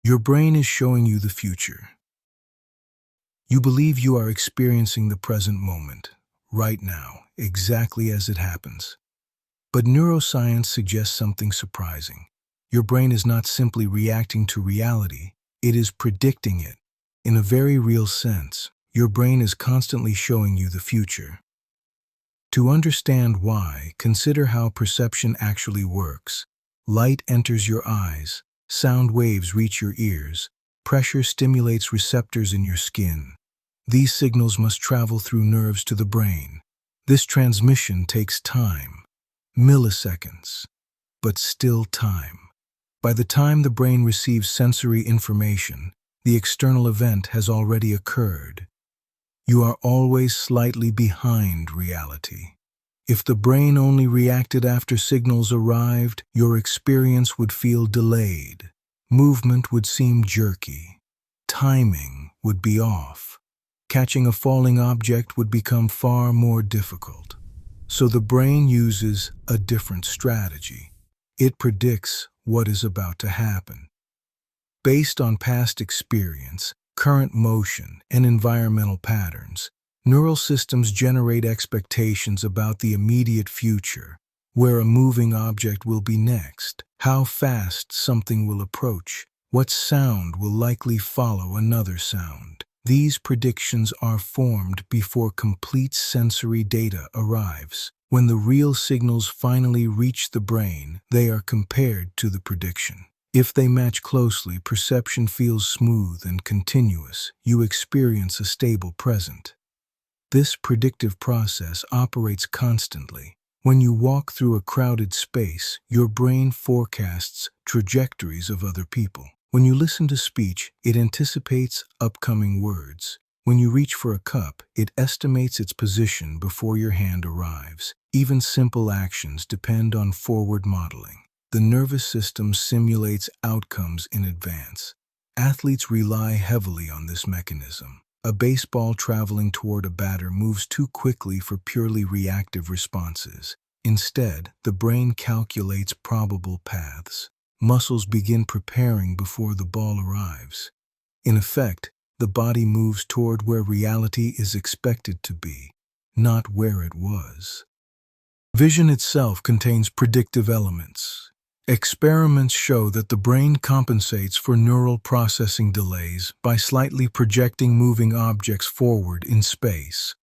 Your brain is showing you the future. You believe you are experiencing the present moment, right now, exactly as it happens. But neuroscience suggests something surprising. Your brain is not simply reacting to reality, it is predicting it. In a very real sense, your brain is constantly showing you the future. To understand why, consider how perception actually works. Light enters your eyes, sound waves reach your ears, pressure stimulates receptors in your skin. These signals must travel through nerves to the brain. This transmission takes time, milliseconds, but still time. By the time the brain receives sensory information, the external event has already occurred. You are always slightly behind reality. If the brain only reacted after signals arrived, your experience would feel delayed. Movement would seem jerky. Timing would be off. Catching a falling object would become far more difficult. So the brain uses a different strategy. It predicts what is about to happen. Based on past experience, current motion, and environmental patterns, neural systems generate expectations about the immediate future, where a moving object will be next, how fast something will approach, what sound will likely follow another sound. These predictions are formed before complete sensory data arrives. When the real signals finally reach the brain, they are compared to the prediction. If they match closely, perception feels smooth and continuous. You experience a stable present. This predictive process operates constantly. When you walk through a crowded space, your brain forecasts trajectories of other people. When you listen to speech, it anticipates upcoming words. When you reach for a cup, it estimates its position before your hand arrives. Even simple actions depend on forward modeling. The nervous system simulates outcomes in advance. Athletes rely heavily on this mechanism. A baseball traveling toward a batter moves too quickly for purely reactive responses. Instead, the brain calculates probable paths. Muscles begin preparing before the ball arrives. In effect, the body moves toward where reality is expected to be, not where it was. Vision itself contains predictive elements. Experiments show that the brain compensates for neural processing delays by slightly projecting moving objects forward in space.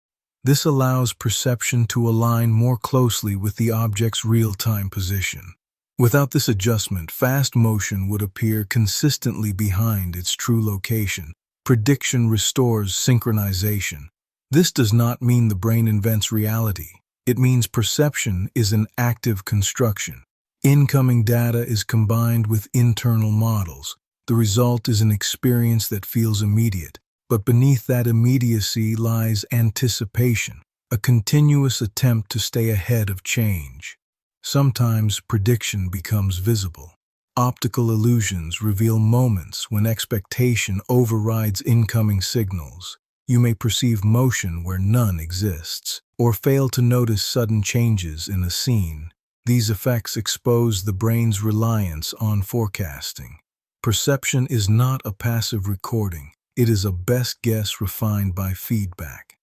This allows perception to align more closely with the object's real-time position. Without this adjustment, fast motion would appear consistently behind its true location. Prediction restores synchronization. This does not mean the brain invents reality. It means perception is an active construction. Incoming data is combined with internal models. The result is an experience that feels immediate. But beneath that immediacy lies anticipation, a continuous attempt to stay ahead of change. Sometimes prediction becomes visible. Optical illusions reveal moments when expectation overrides incoming signals. You may perceive motion where none exists, or fail to notice sudden changes in a scene. These effects expose the brain's reliance on forecasting. Perception is not a passive recording. It is a best guess refined by feedback.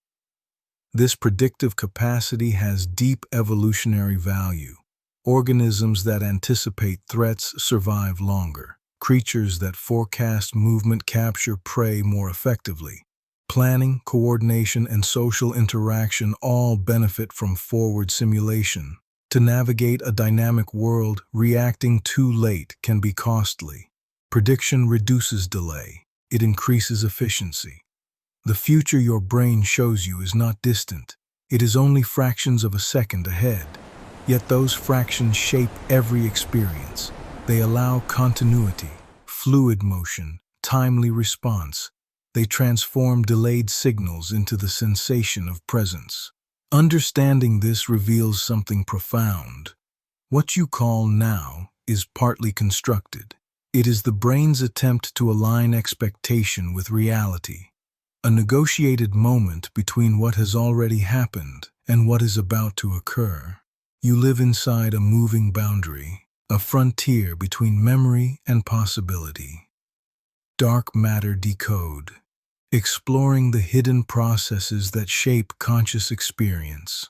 This predictive capacity has deep evolutionary value. Organisms that anticipate threats survive longer. Creatures that forecast movement capture prey more effectively. Planning, coordination, and social interaction all benefit from forward simulation. To navigate a dynamic world, reacting too late can be costly. Prediction reduces delay. It increases efficiency. The future your brain shows you is not distant. It is only fractions of a second ahead. Yet those fractions shape every experience. They allow continuity, fluid motion, timely response. They transform delayed signals into the sensation of presence. Understanding this reveals something profound. What you call now is partly constructed. It is the brain's attempt to align expectation with reality, a negotiated moment between what has already happened and what is about to occur. You live inside a moving boundary, a frontier between memory and possibility. Dark Matter Decode, exploring the hidden processes that shape conscious experience.